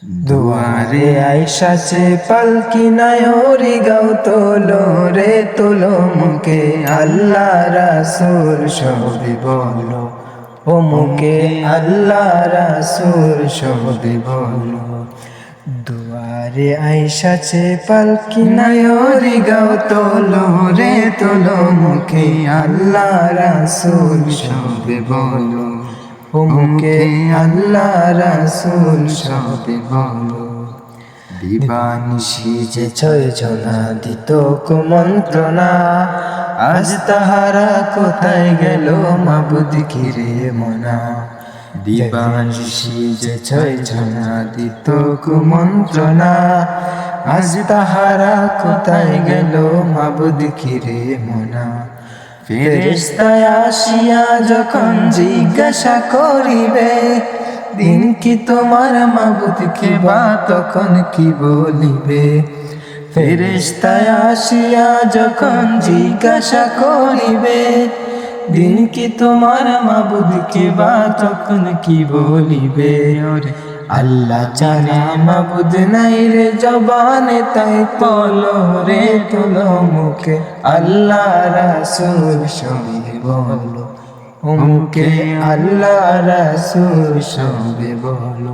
দুয়ারে আইসাছে পালকি নায়রি গাও তোলো রে তোলো মুখে আল্লাহ রাসূল সবে বলো ও মুখে আল্লাহ রাসূল সবে বলো। দুয়ারে আইসাছে পালকি নায়রি গাও তোলো রে তোলো মুখে আল্লাহ রাসূল সবে বলো ও মুখে আল্লাহ রাসূল সবে বলো। দিবানিশি যে ছয় জনা দিত কুমন্ত্রণা, আজ তাহারা কোথায় গেল মাবুদ ঘিরে মনা। দিবানিশি যে ছয় জনা দিত কুমন্ত্রণা, আজ তাহারা কোথায় গেল মাবুদ ঘিরে মনা। ফেরেশতা আসিয়া যখন জিজ্ঞাসা করিবে, দিন কি তোমার মাবুদ খেবা তখন কি বলিবে। ফেরেশতা আসিয়া যখন জিজ্ঞাসা করিবে, দিন কি তোমার মাবুদ খেবা তখন কি বলিবে। ওরে আল্লাহ জানে মাবুদ নাই রে জবানে, তাই তোলো রে তোলো মুখে আল্লাহ রাসূল সবে বলো ও মুখে আল্লাহ রাসূল সবে বলো।